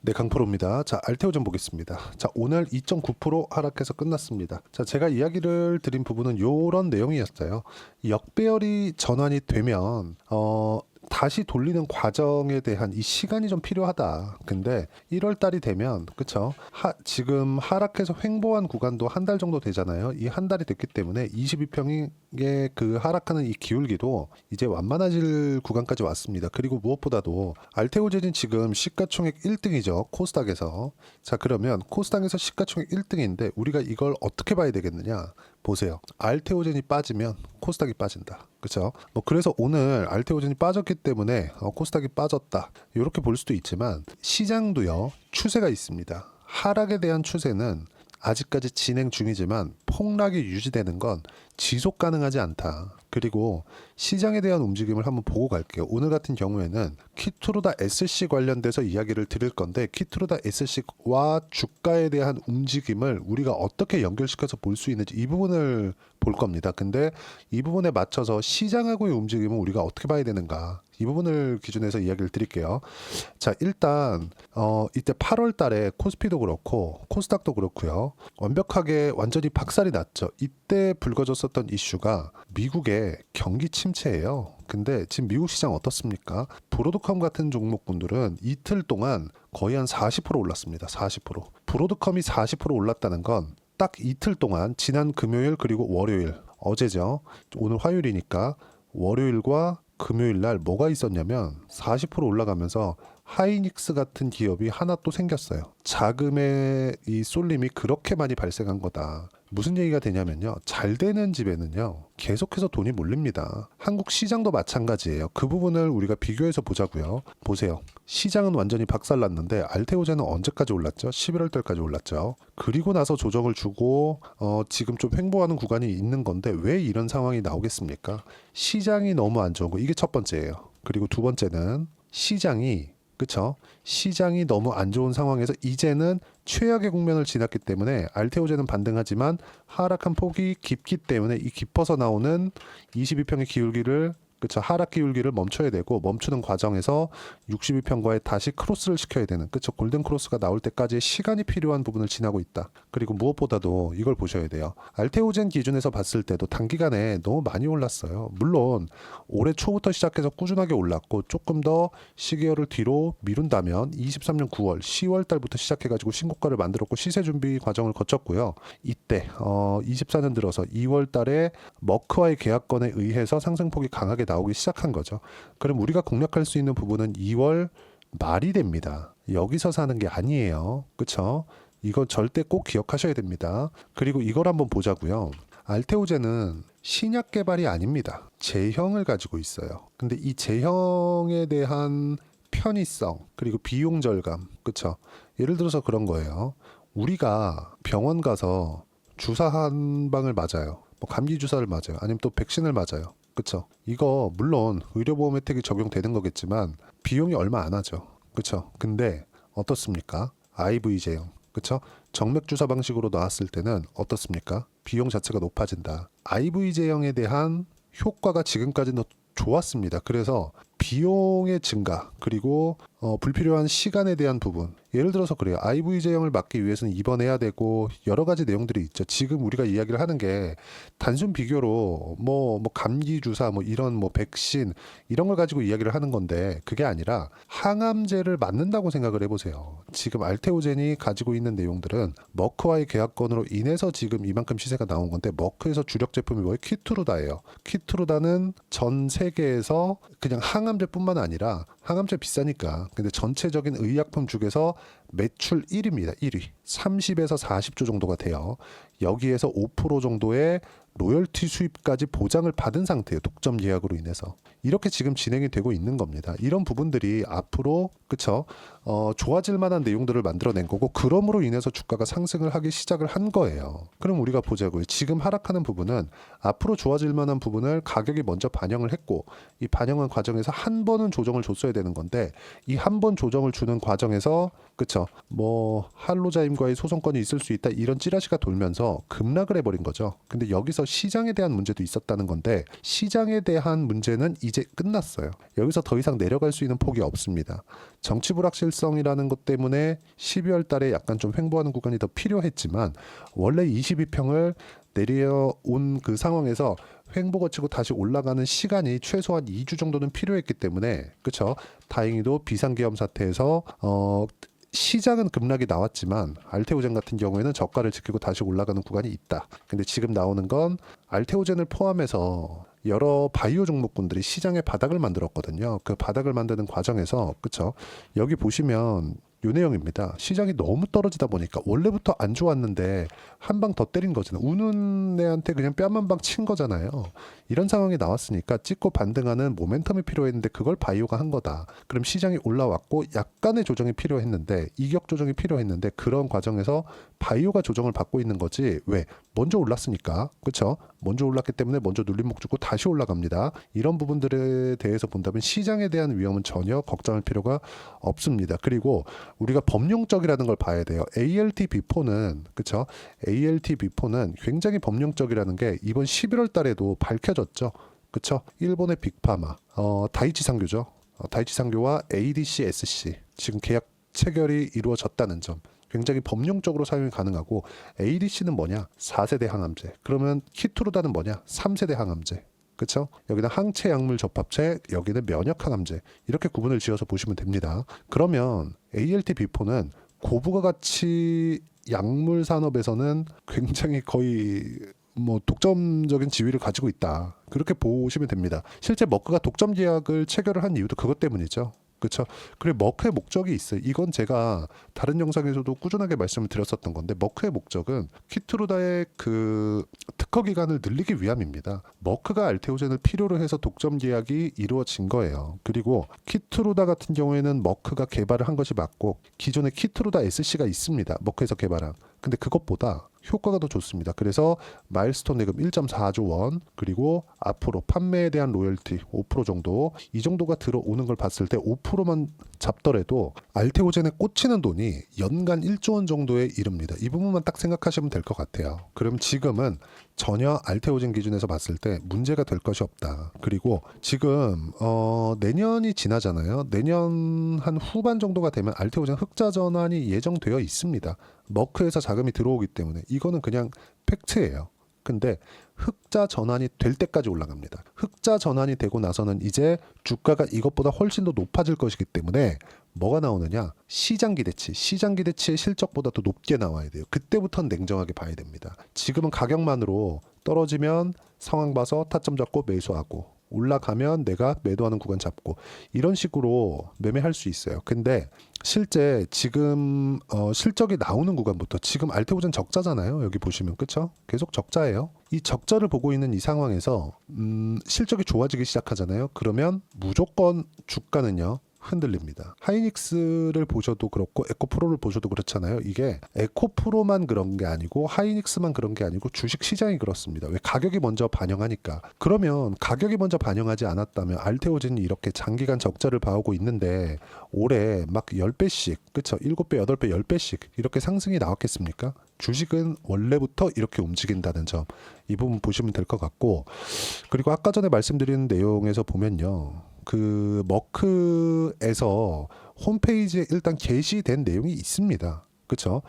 네, 강프로입니다. 자, 알테오전 보겠습니다. 자, 오늘 2.9% 하락해서 끝났습니다. 자, 제가 이야기를 드린 부분은 요런 내용이었어요. 역배열이 전환이 되면 다시 돌리는 과정에 대한 이 시간이 좀 필요하다. 근데 1월 달이 되면 그쵸? 지금 하락해서 횡보한 구간도 한 달 정도 되잖아요. 이 한 달이 됐기 때문에 22평의 그 하락하는 이 기울기도 이제 완만해질 구간까지 왔습니다. 그리고 무엇보다도 알테오젠이 지금 시가총액 1등이죠. 코스닥에서. 자, 그러면 코스닥에서 시가총액 1등인데 우리가 이걸 어떻게 봐야 되겠느냐? 보세요. 알테오젠이 빠지면 코스닥이 빠진다. 그렇죠? 뭐 그래서 오늘 알테오젠이 빠졌기 때문에 코스닥이 빠졌다. 이렇게 볼 수도 있지만 시장도요. 추세가 있습니다. 하락에 대한 추세는 아직까지 진행 중이지만 폭락이 유지되는 건 지속 가능하지 않다. 그리고 시장에 대한 움직임을 한번 보고 갈게요. 오늘 같은 경우에는 키트루다 SC 관련돼서 이야기를 드릴 건데 키트루다 SC와 주가에 대한 움직임을 우리가 어떻게 연결시켜서 볼 수 있는지 이 부분을 볼 겁니다. 근데 이 부분에 맞춰서 시장하고의 움직임은 우리가 어떻게 봐야 되는가? 이 부분을 기준해서 이야기를 드릴게요. 자, 일단 이때 8월 달에 코스피도 그렇고 코스닥도 그렇고요. 완벽하게 완전히 박살이 났죠. 이때 불거졌었던 이슈가 미국의 경기 침체예요. 근데 지금 미국 시장 어떻습니까? 브로드컴 같은 종목군들은 이틀 동안 거의 한 40% 올랐습니다. 40%. 브로드컴이 40% 올랐다는 건 딱 이틀 동안 지난 금요일 그리고 월요일, 어제죠. 오늘 화요일이니까 월요일과 금요일 날 뭐가 있었냐면 40% 올라가면서 하이닉스 같은 기업이 하나 또 생겼어요. 자금의 이 쏠림이 그렇게 많이 발생한 거다. 무슨 얘기가 되냐면요. 잘 되는 집에는요. 계속해서 돈이 몰립니다. 한국 시장도 마찬가지예요. 그 부분을 우리가 비교해서 보자고요. 보세요. 시장은 완전히 박살났는데 알테오젠은 언제까지 올랐죠? 11월 달까지 올랐죠. 그리고 나서 조정을 주고 지금 좀 횡보하는 구간이 있는 건데 왜 이런 상황이 나오겠습니까? 시장이 너무 안 좋은 거. 이게 첫 번째예요. 그리고 두 번째는 시장이 그쵸? 시장이 너무 안 좋은 상황에서 이제는 최악의 국면을 지났기 때문에 알테오젠은 반등하지만 하락한 폭이 깊기 때문에 이 깊어서 나오는 22평의 기울기를 그쵸? 하락 기울기를 멈춰야 되고 멈추는 과정에서 62평과의 다시 크로스를 시켜야 되는 그쵸? 골든 크로스가 나올 때까지 시간이 필요한 부분을 지나고 있다. 그리고 무엇보다도 이걸 보셔야 돼요. 알테오젠 기준에서 봤을 때도 단기간에 너무 많이 올랐어요. 물론 올해 초부터 시작해서 꾸준하게 올랐고 조금 더 시계열을 뒤로 미룬다면 23년 9월, 10월 달부터 시작해가지고 신고가를 만들었고 시세 준비 과정을 거쳤고요. 이때 24년 들어서 2월 달에 머크와의 계약건에 의해서 상승폭이 강하게 나오기 시작한 거죠. 그럼 우리가 공략할 수 있는 부분은 2월 말이 됩니다. 여기서 사는 게 아니에요. 그쵸? 이거 절대 꼭 기억하셔야 됩니다. 그리고 이걸 한번 보자고요. 알테오젠은 신약 개발이 아닙니다. 제형을 가지고 있어요. 근데 이 제형에 대한 편의성 그리고 비용 절감 그쵸? 예를 들어서 그런 거예요. 우리가 병원 가서 주사 한 방을 맞아요. 뭐 감기 주사를 맞아요. 아니면 또 백신을 맞아요. 그쵸? 이거 물론 의료보험 혜택이 적용되는 거겠지만 비용이 얼마 안 하죠. 그쵸? 근데 어떻습니까? IV 제형. 그쵸? 정맥 주사 방식으로 나왔을 때는 어떻습니까? 비용 자체가 높아진다. IV 제형에 대한 효과가 지금까지는 좋았습니다. 그래서 비용의 증가 그리고 불필요한 시간에 대한 부분 예를 들어서 그래요. IV 제형을 막기 위해서는 입원해야 되고 여러 가지 내용들이 있죠. 지금 우리가 이야기를 하는 게 단순 비교로 뭐 감기 주사 뭐 이런 뭐 백신 이런 걸 가지고 이야기를 하는 건데 그게 아니라 항암제를 맞는다고 생각을 해보세요. 지금 알테오젠이 가지고 있는 내용들은 머크와의 계약건으로 인해서 지금 이만큼 시세가 나온 건데 머크에서 주력 제품이 뭐예요? 키트루다예요. 키트루다는 전 세계에서 그냥 항암제뿐만 아니라 항암제 비싸니까 근데 전체적인 의약품 중에서 매출 1위입니다. 1위. 30에서 40조 정도가 돼요. 여기에서 5% 정도의 로열티 수입까지 보장을 받은 상태예요. 독점 예약으로 인해서. 이렇게 지금 진행이 되고 있는 겁니다. 이런 부분들이 앞으로 그쵸? 좋아질 만한 내용들을 만들어낸 거고 그럼으로 인해서 주가가 상승을 하기 시작을 한 거예요. 그럼 우리가 보자고요. 지금 하락하는 부분은 앞으로 좋아질 만한 부분을 가격이 먼저 반영을 했고 이 반영한 과정에서 한 번은 조정을 줬어야 되는 건데 이 한 번 조정을 주는 과정에서 그쵸 뭐 할로자임과의 소송권이 있을 수 있다 이런 찌라시가 돌면서 급락을 해버린 거죠. 근데 여기서 시장에 대한 문제도 있었다는 건데 시장에 대한 문제는 이제 끝났어요. 여기서 더 이상 내려갈 수 있는 폭이 없습니다. 정치 불확실성이라는 것 때문에 12월 달에 약간 좀 횡보하는 구간이 더 필요했지만 원래 22평을 내려온 그 상황에서 횡보 거치고 다시 올라가는 시간이 최소한 2주 정도는 필요했기 때문에 그쵸 다행히도 비상계엄 사태에서 시장은 급락이 나왔지만 알테오젠 같은 경우에는 저가를 지키고 다시 올라가는 구간이 있다. 근데 지금 나오는 건 알테오젠을 포함해서 여러 바이오 종목군들이 시장의 바닥을 만들었거든요. 그 바닥을 만드는 과정에서 그쵸 여기 보시면 요 내용입니다. 시장이 너무 떨어지다 보니까 원래부터 안 좋았는데 한 방 더 때린 거잖아요. 우는 애한테 그냥 뺨 한 방 친 거잖아요. 이런 상황이 나왔으니까 찍고 반등하는 모멘텀이 필요했는데 그걸 바이오가 한 거다. 그럼 시장이 올라왔고 약간의 조정이 필요했는데 이격 조정이 필요했는데 그런 과정에서 바이오가 조정을 받고 있는 거지. 왜? 먼저 올랐으니까. 그렇죠? 먼저 올랐기 때문에 먼저 눌림목 주고 다시 올라갑니다. 이런 부분들에 대해서 본다면 시장에 대한 위험은 전혀 걱정할 필요가 없습니다. 그리고 우리가 범용적이라는 걸 봐야 돼요. ALT-B4는 그렇죠? ALT-B4는 굉장히 범용적이라는 게 이번 11월 달에도 밝혀졌죠. 그렇죠? 일본의 빅파마, 다이치 상교죠. 다이치 상교와 ADC-SC 지금 계약 체결이 이루어졌다는 점. 굉장히 범용적으로 사용이 가능하고 ADC는 뭐냐? 4세대 항암제. 그러면 키투르다는 뭐냐? 3세대 항암제. 그렇죠? 여기는 항체 약물 접합체, 여기는 면역 항암제. 이렇게 구분을 지어서 보시면 됩니다. 그러면 ALT-B4는 고부가 가치 약물 산업에서는 굉장히 거의 뭐 독점적인 지위를 가지고 있다. 그렇게 보시면 됩니다. 실제 머크가 독점 계약을 체결을 한 이유도 그것 때문이죠. 그렇죠. 그리고 머크의 목적이 있어요. 이건 제가 다른 영상에서도 꾸준하게 말씀을 드렸었던 건데 머크의 목적은 키트루다의 그 특허 기간을 늘리기 위함입니다. 머크가 알테오젠을 필요로 해서 독점 계약이 이루어진 거예요. 그리고 키트루다 같은 경우에는 머크가 개발을 한 것이 맞고 기존에 키트루다 SC가 있습니다. 머크에서 개발한. 근데 그것보다 효과가 더 좋습니다. 그래서 마일스톤 예금 1.4조 원 그리고 앞으로 판매에 대한 로열티 5% 정도 이 정도가 들어오는 걸 봤을 때 5%만 잡더라도 알테오젠에 꽂히는 돈이 연간 1조 원 정도에 이릅니다. 이 부분만 딱 생각하시면 될 것 같아요. 그럼 지금은 전혀 알테오젠 기준에서 봤을 때 문제가 될 것이 없다. 그리고 지금 내년이 지나잖아요. 내년 한 후반 정도가 되면 알테오젠 흑자 전환이 예정되어 있습니다. 머크에서 자금이 들어오기 때문에 이거는 그냥 팩트예요. 근데 흑자 전환이 될 때까지 올라갑니다. 흑자 전환이 되고 나서는 이제 주가가 이것보다 훨씬 더 높아질 것이기 때문에 뭐가 나오느냐? 시장 기대치. 시장 기대치의 실적보다 더 높게 나와야 돼요. 그때부터는 냉정하게 봐야 됩니다. 지금은 가격만으로 떨어지면 상황 봐서 타점 잡고 매수하고 올라가면 내가 매도하는 구간 잡고 이런 식으로 매매할 수 있어요. 근데 실제 지금 실적이 나오는 구간부터 지금 알테오젠 적자잖아요. 여기 보시면 그쵸? 계속 적자예요. 이 적자를 보고 있는 이 상황에서 실적이 좋아지기 시작하잖아요. 그러면 무조건 주가는요. 흔들립니다. 하이닉스를 보셔도 그렇고 에코프로를 보셔도 그렇잖아요. 이게 에코프로만 그런 게 아니고 하이닉스만 그런 게 아니고 주식 시장이 그렇습니다. 왜 가격이 먼저 반영하니까. 그러면 가격이 먼저 반영하지 않았다면 알테오젠이 이렇게 장기간 적자를 봐오고 있는데 올해 막 10배씩 그쵸? 7배, 8배, 10배씩 이렇게 상승이 나왔겠습니까? 주식은 원래부터 이렇게 움직인다는 점 이 부분 보시면 될 것 같고 그리고 아까 전에 말씀드린 내용에서 보면요. 그 머크에서 홈페이지에 일단 게시된 내용이 있습니다. 그쵸?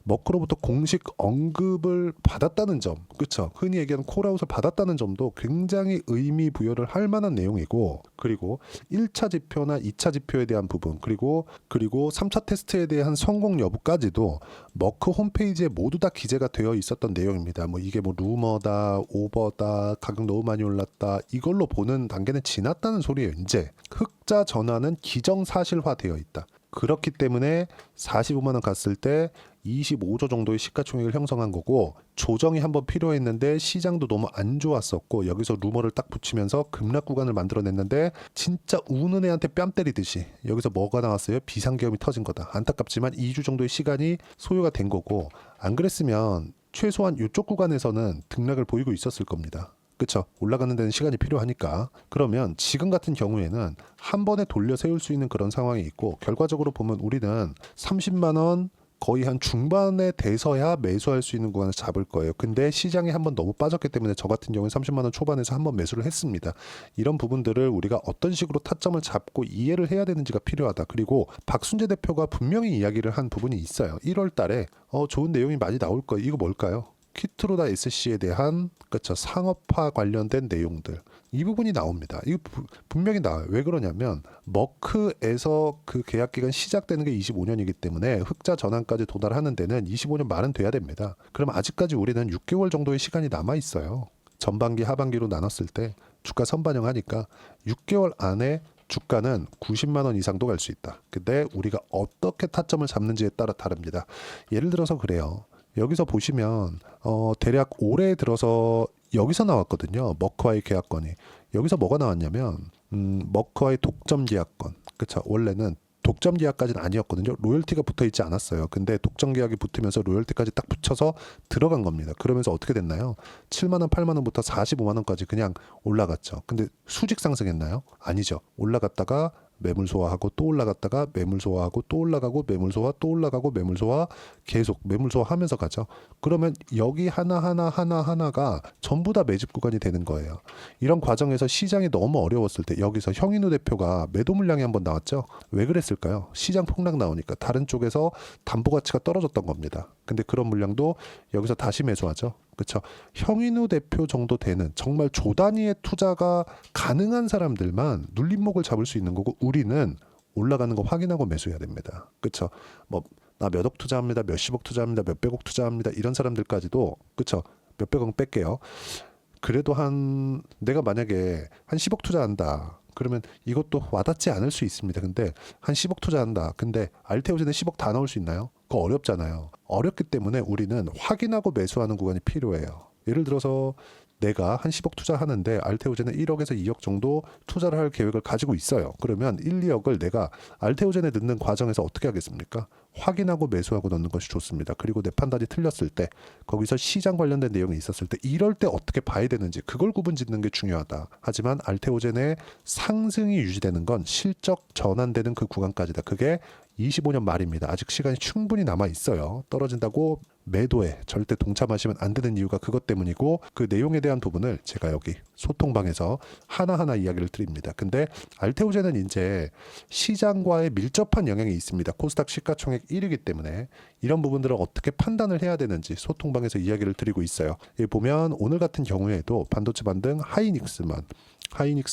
머크로부터 공식 언급을 받았다는 점, 그쵸? 흔히 얘기하는 콜아웃을 받았다는 점도 굉장히 의미 부여를 할 만한 내용이고, 그리고 1차 지표나 2차 지표에 대한 부분, 그리고 3차 테스트에 대한 성공 여부까지도 머크 홈페이지에 모두 다 기재가 되어 있었던 내용입니다. 뭐 이게 뭐 루머다, 오버다, 가격 너무 많이 올랐다, 이걸로 보는 단계는 지났다는 소리예요. 이제 흑자 전환은 기정사실화되어 있다. 그렇기 때문에 45만 원 갔을 때 25조 정도의 시가총액을 형성한 거고 조정이 한번 필요했는데 시장도 너무 안 좋았었고 여기서 루머를 딱 붙이면서 급락 구간을 만들어냈는데 진짜 우는 애한테 뺨 때리듯이 여기서 뭐가 나왔어요? 비상계엄이 터진 거다. 안타깝지만 2주 정도의 시간이 소요가 된 거고 안 그랬으면 최소한 이쪽 구간에서는 등락을 보이고 있었을 겁니다. 그쵸? 올라가는 데는 시간이 필요하니까. 그러면 지금 같은 경우에는 한 번에 돌려 세울 수 있는 그런 상황이 있고, 결과적으로 보면 우리는 30만 원 거의 한 중반에 돼서야 매수할 수 있는 구간을 잡을 거예요. 근데 시장이 한번 너무 빠졌기 때문에 저 같은 경우에 30만 원 초반에서 한번 매수를 했습니다. 이런 부분들을 우리가 어떤 식으로 타점을 잡고 이해를 해야 되는지가 필요하다. 그리고 박순재 대표가 분명히 이야기를 한 부분이 있어요. 1월 달에 좋은 내용이 많이 나올 거예요. 이거 뭘까요? 퀴트로다 SC에 대한 그쵸 상업화 관련된 내용들 이 부분이 나옵니다. 이거 분명히 나와요. 왜 그러냐면 머크에서 그 계약 기간 시작되는 게 25년이기 때문에 흑자 전환까지 도달하는 데는 25년 말은 돼야 됩니다. 그럼 아직까지 우리는 6개월 정도의 시간이 남아 있어요. 전반기 하반기로 나눴을 때 주가 선반영하니까 6개월 안에 주가는 90만 원 이상도 갈 수 있다. 근데 우리가 어떻게 타점을 잡는지에 따라 다릅니다. 예를 들어서 그래요. 여기서 보시면 대략 올해 들어서 여기서 나왔거든요. 머크와의 계약건이. 여기서 뭐가 나왔냐면 머크와의 독점 계약건. 그쵸? 원래는 독점 계약까지는 아니었거든요. 로열티가 붙어 있지 않았어요. 근데 독점 계약이 붙으면서 로열티까지 딱 붙여서 들어간 겁니다. 그러면서 어떻게 됐나요? 7만 원, 8만 원부터 45만 원까지 그냥 올라갔죠. 근데 수직 상승했나요? 아니죠. 올라갔다가 매물 소화하고 또 올라갔다가 매물 소화하고 또 올라가고 매물 소화 또 올라가고 매물 소화 계속 매물 소화하면서 가죠. 그러면 여기 하나가 전부 다 매집 구간이 되는 거예요. 이런 과정에서 시장이 너무 어려웠을 때 여기서 형인우 대표가 매도 물량이 한번 나왔죠. 왜 그랬을까요? 시장 폭락 나오니까 다른 쪽에서 담보 가치가 떨어졌던 겁니다. 근데 그런 물량도 여기서 다시 매수하죠. 그렇죠. 형인우 대표 정도 되는 정말 조 단위의 투자가 가능한 사람들만 눌림목을 잡을 수 있는 거고 우리는 올라가는 거 확인하고 매수해야 됩니다. 그렇죠. 뭐 나 몇 억 투자합니다. 몇십억 투자합니다. 몇백억 투자합니다. 이런 사람들까지도 그렇죠. 몇백억 뺄게요. 그래도 내가 만약에 한 10억 투자한다. 그러면 이것도 와닿지 않을 수 있습니다. 근데 한 10억 투자한다. 근데 알테오젠에 10억 다 넣을 수 있나요? 그거 어렵잖아요. 어렵기 때문에 우리는 확인하고 매수하는 구간이 필요해요. 예를 들어서 내가 한 10억 투자하는데 알테오젠에 1억에서 2억 정도 투자를 할 계획을 가지고 있어요. 그러면 1, 2억을 내가 알테오젠에 넣는 과정에서 어떻게 하겠습니까? 확인하고 매수하고 넣는 것이 좋습니다. 그리고 내 판단이 틀렸을 때 거기서 시장 관련된 내용이 있었을 때 이럴 때 어떻게 봐야 되는지 그걸 구분짓는 게 중요하다. 하지만 알테오젠의 상승이 유지되는 건 실적 전환되는 그 구간까지다. 그게 25년 말입니다. 아직 시간이 충분히 남아 있어요. 떨어진다고 매도에 절대 동참하시면 안 되는 이유가 그것 때문이고 그 내용에 대한 부분을 제가 여기 소통방에서 하나하나 이야기를 드립니다. 근데 알테오젠은 이제 시장과의 밀접한 영향이 있습니다. 코스닥 시가총액 1위이기 때문에 이런 부분들을 어떻게 판단을 해야 되는지 소통방에서 이야기를 드리고 있어요. 여기 보면 오늘 같은 경우에도 반도체 반등 하이닉스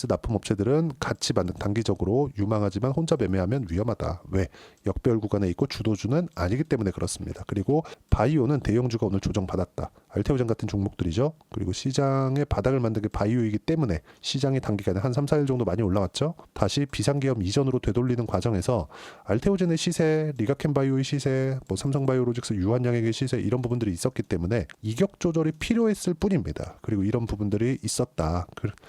납품업체들은 같이 반등 단기적으로 유망하지만 혼자 매매하면 위험하다. 왜? 역배열 구간에 있고 주도주는 아니기 때문에 그렇습니다. 그리고 바이오는 대형주가 오늘 조정받았다. 알테오젠 같은 종목들이죠. 그리고 시장의 바닥을 만든 게 바이오이기 때문에 시장이 단기간에 한 3, 4일 정도 많이 올라왔죠. 다시 비상계엄 이전으로 되돌리는 과정에서 알테오젠의 시세, 리가켄 바이오의 시세, 뭐 삼성바이오로직스 유한양액의 시세 이런 부분들이 있었기 때문에 이격 조절이 필요했을 뿐입니다. 그리고 이런 부분들이 있었다.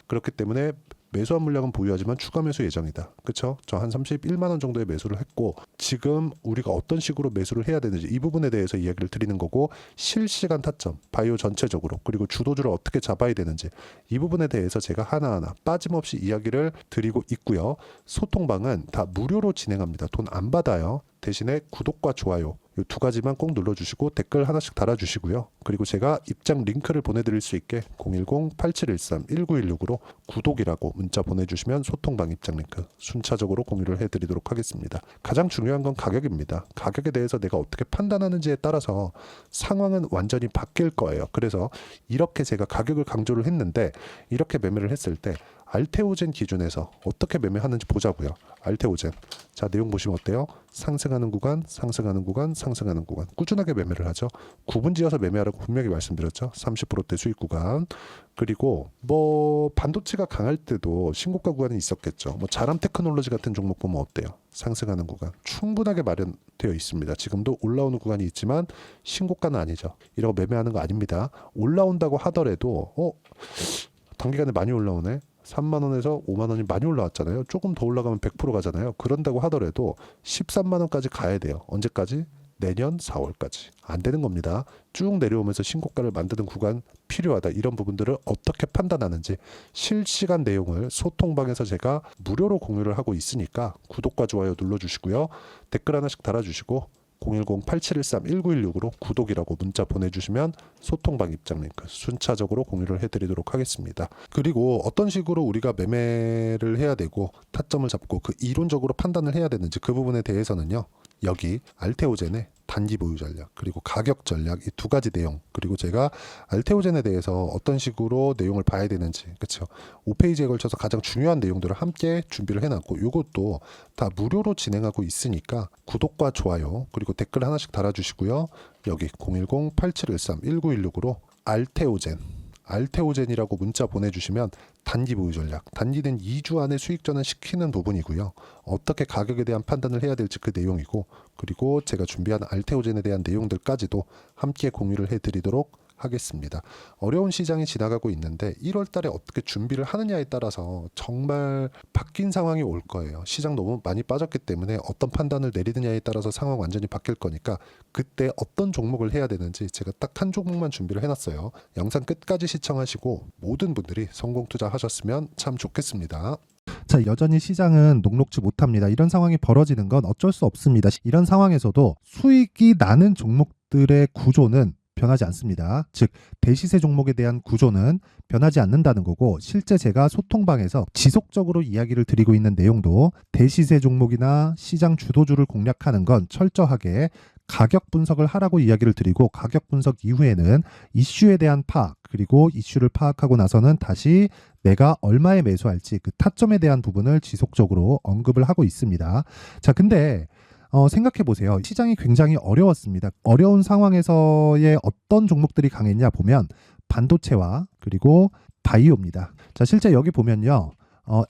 그렇기 때문에 매수한 물량은 보유하지만 추가 매수 예정이다. 그렇죠? 저 한 31만 원 정도의 매수를 했고 지금 우리가 어떤 식으로 매수를 해야 되는지 이 부분에 대해서 이야기를 드리는 거고 실시간 타점, 바이오 전체적으로 그리고 주도주를 어떻게 잡아야 되는지 이 부분에 대해서 제가 하나하나 빠짐없이 이야기를 드리고 있고요. 소통방은 다 무료로 진행합니다. 돈 안 받아요. 대신에 구독과 좋아요 이 두 가지만 꼭 눌러주시고 댓글 하나씩 달아주시고요. 그리고 제가 입장 링크를 보내드릴 수 있게 010-8713-1916으로 구독이라고 문자 보내주시면 소통방 입장 링크 순차적으로 공유를 해드리도록 하겠습니다. 가장 중요한 건 가격입니다. 가격에 대해서 내가 어떻게 판단하는지에 따라서 상황은 완전히 바뀔 거예요. 그래서 이렇게 제가 가격을 강조를 했는데 이렇게 매매를 했을 때 알테오젠 기준에서 어떻게 매매하는지 보자고요. 알테오젠. 자, 내용 보시면 어때요? 상승하는 구간, 상승하는 구간, 상승하는 구간. 꾸준하게 매매를 하죠. 구분지어서 매매하라고 분명히 말씀드렸죠. 30%대 수익 구간. 그리고 뭐 반도체가 강할 때도 신고가 구간이 있었겠죠. 뭐 자람 테크놀로지 같은 종목 보면 어때요? 상승하는 구간 충분하게 마련되어 있습니다. 지금도 올라오는 구간이 있지만 신고가는 아니죠. 이러고 매매하는 거 아닙니다. 올라온다고 하더라도 단기간에 많이 올라오네. 3만 원에서 5만 원이 많이 올라왔잖아요. 조금 더 올라가면 100% 가잖아요. 그런다고 하더라도 13만 원까지 가야 돼요. 언제까지? 내년 4월까지. 안 되는 겁니다. 쭉 내려오면서 신고가를 만드는 구간 필요하다, 이런 부분들을 어떻게 판단하는지 실시간 내용을 소통방에서 제가 무료로 공유를 하고 있으니까 구독과 좋아요 눌러주시고요. 댓글 하나씩 달아주시고 010-8713-1916으로 구독이라고 문자 보내주시면 소통방 입장 링크 순차적으로 공유를 해드리도록 하겠습니다. 그리고 어떤 식으로 우리가 매매를 해야 되고 타점을 잡고 그 이론적으로 판단을 해야 되는지 그 부분에 대해서는요, 여기 알테오젠의 단기 보유 전략 그리고 가격 전략, 이 두 가지 내용, 그리고 제가 알테오젠에 대해서 어떤 식으로 내용을 봐야 되는지, 그렇죠, 5페이지에 걸쳐서 가장 중요한 내용들을 함께 준비를 해놨고, 이것도 다 무료로 진행하고 있으니까 구독과 좋아요 그리고 댓글 하나씩 달아주시고요. 여기 010-8713-1916으로 알테오젠이라고 문자 보내주시면 단기 보유 전략, 단기는 2주 안에 수익 전환 시키는 부분이고요. 어떻게 가격에 대한 판단을 해야 될지 그 내용이고, 그리고 제가 준비한 알테오젠에 대한 내용들까지도 함께 공유를 해드리도록 하겠습니다. 어려운 시장이 지나가고 있는데 1월 달에 어떻게 준비를 하느냐에 따라서 정말 바뀐 상황이 올 거예요. 시장 너무 많이 빠졌기 때문에 어떤 판단을 내리느냐에 따라서 상황 완전히 바뀔 거니까 그때 어떤 종목을 해야 되는지 제가 딱 한 종목만 준비를 해놨어요. 영상 끝까지 시청하시고 모든 분들이 성공 투자하셨으면 참 좋겠습니다. 자, 여전히 시장은 녹록지 못합니다. 이런 상황이 벌어지는 건 어쩔 수 없습니다. 이런 상황에서도 수익이 나는 종목들의 구조는 변하지 않습니다. 즉, 대시세 종목에 대한 구조는 변하지 않는다는 거고, 실제 제가 소통방에서 지속적으로 이야기를 드리고 있는 내용도 대시세 종목이나 시장 주도주를 공략하는 건 철저하게 가격 분석을 하라고 이야기를 드리고, 가격 분석 이후에는 이슈에 대한 파악, 그리고 이슈를 파악하고 나서는 다시 내가 얼마에 매수할지 그 타점에 대한 부분을 지속적으로 언급을 하고 있습니다. 자, 근데 생각해 보세요. 시장이 굉장히 어려웠습니다. 어려운 상황에서의 어떤 종목들이 강했냐 보면 반도체와 그리고 바이오입니다. 자, 실제 여기 보면요.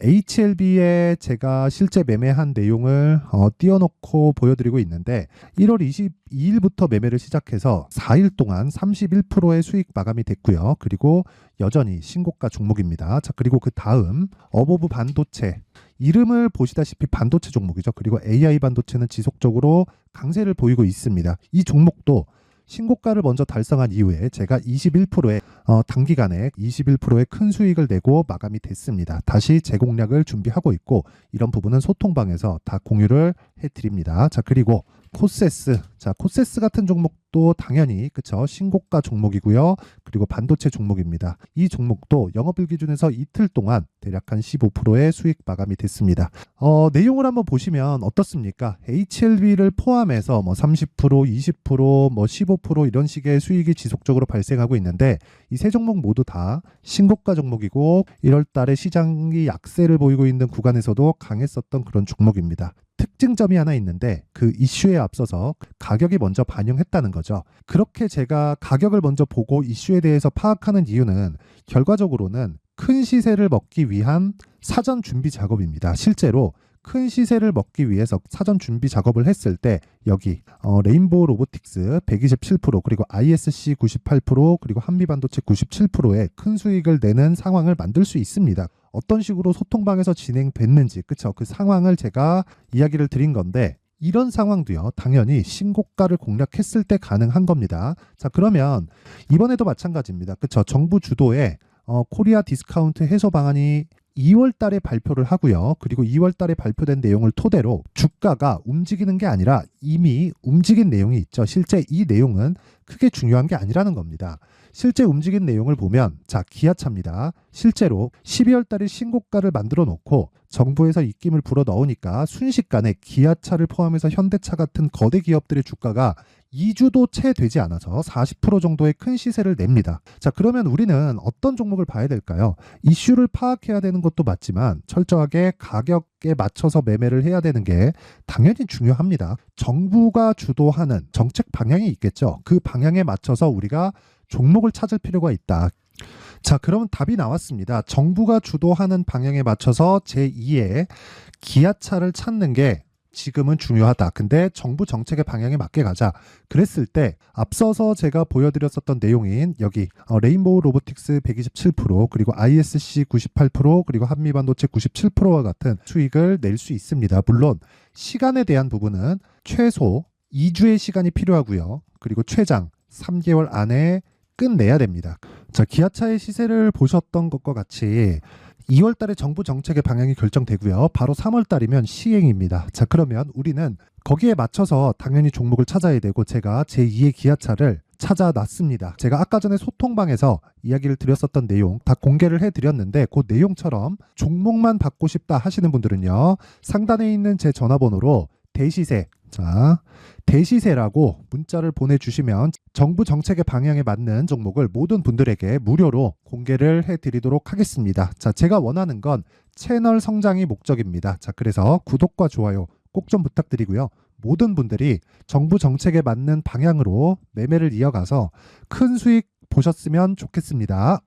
HLB에 제가 실제 매매한 내용을 띄워놓고 보여드리고 있는데, 1월 22일부터 매매를 시작해서 4일 동안 31%의 수익 마감이 됐고요. 그리고 여전히 신고가 종목입니다. 자, 그리고 그 다음 어보브 반도체, 이름을 보시다시피 반도체 종목이죠. 그리고 AI 반도체는 지속적으로 강세를 보이고 있습니다. 이 종목도 신고가를 먼저 달성한 이후에 제가 21%의 단기간에 21%의 큰 수익을 내고 마감이 됐습니다. 다시 재공략을 준비하고 있고, 이런 부분은 소통방에서 다 공유를 해드립니다. 자, 그리고 코세스, 자, 코세스 같은 종목도 당연히 그쵸, 신고가 종목이고요. 그리고 반도체 종목입니다. 이 종목도 영업일 기준에서 이틀 동안 대략 한 15%의 수익 마감이 됐습니다. 내용을 한번 보시면 어떻습니까? HLB를 포함해서 뭐 30%, 20%, 뭐 15% 이런 식의 수익이 지속적으로 발생하고 있는데, 이 세 종목 모두 다 신고가 종목이고 1월 달에 시장이 약세를 보이고 있는 구간에서도 강했었던 그런 종목입니다. 특징점이 하나 있는데, 그 이슈에 앞서서 가격이 먼저 반영했다는 거죠. 그렇게 제가 가격을 먼저 보고 이슈에 대해서 파악하는 이유는 결과적으로는 큰 시세를 먹기 위한 사전 준비 작업입니다. 실제로 큰 시세를 먹기 위해서 사전 준비 작업을 했을 때 여기 레인보우 로보틱스 127%, 그리고 ISC 98%, 그리고 한미반도체 97%의 큰 수익을 내는 상황을 만들 수 있습니다. 어떤 식으로 소통방에서 진행됐는지, 그쵸, 그 상황을 제가 이야기를 드린 건데, 이런 상황도요, 당연히 신고가를 공략했을 때 가능한 겁니다. 자, 그러면 이번에도 마찬가지입니다. 그쵸, 정부 주도의 코리아 디스카운트 해소 방안이 2월 달에 발표를 하고요. 그리고 2월 달에 발표된 내용을 토대로 주가가 움직이는 게 아니라 이미 움직인 내용이 있죠. 실제 이 내용은 크게 중요한 게 아니라는 겁니다. 실제 움직인 내용을 보면, 자, 기아차입니다. 실제로 12월 달에 신고가를 만들어 놓고 정부에서 입김을 불어 넣으니까 순식간에 기아차를 포함해서 현대차 같은 거대 기업들의 주가가 2주도 채 되지 않아서 40% 정도의 큰 시세를 냅니다. 자, 그러면 우리는 어떤 종목을 봐야 될까요? 이슈를 파악해야 되는 것도 맞지만 철저하게 가격에 맞춰서 매매를 해야 되는 게 당연히 중요합니다. 정부가 주도하는 정책 방향이 있겠죠. 그 방향에 맞춰서 우리가 종목을 찾을 필요가 있다. 자, 그럼 답이 나왔습니다. 정부가 주도하는 방향에 맞춰서 제2의 기아차를 찾는 게 지금은 중요하다. 근데 정부 정책의 방향에 맞게 가자. 그랬을 때 앞서서 제가 보여드렸었던 내용인 여기 레인보우 로보틱스 127%, 그리고 ISC 98%, 그리고 한미반도체 97%와 같은 수익을 낼 수 있습니다. 물론 시간에 대한 부분은 최소 2주의 시간이 필요하고요. 그리고 최장 3개월 안에 끝내야 됩니다. 자, 기아차의 시세를 보셨던 것과 같이 2월 달에 정부 정책의 방향이 결정되고요. 바로 3월 달이면 시행입니다. 자, 그러면 우리는 거기에 맞춰서 당연히 종목을 찾아야 되고 제가 제2의 기아차를 찾아놨습니다. 제가 아까 전에 소통방에서 이야기를 드렸었던 내용 다 공개를 해드렸는데 그 내용처럼 종목만 받고 싶다 하시는 분들은요. 상단에 있는 제 전화번호로 대시세, 자, 대시세라고 문자를 보내주시면 정부 정책의 방향에 맞는 종목을 모든 분들에게 무료로 공개를 해드리도록 하겠습니다. 자, 제가 원하는 건 채널 성장이 목적입니다. 자, 그래서 구독과 좋아요 꼭 좀 부탁드리고요. 모든 분들이 정부 정책에 맞는 방향으로 매매를 이어가서 큰 수익 보셨으면 좋겠습니다.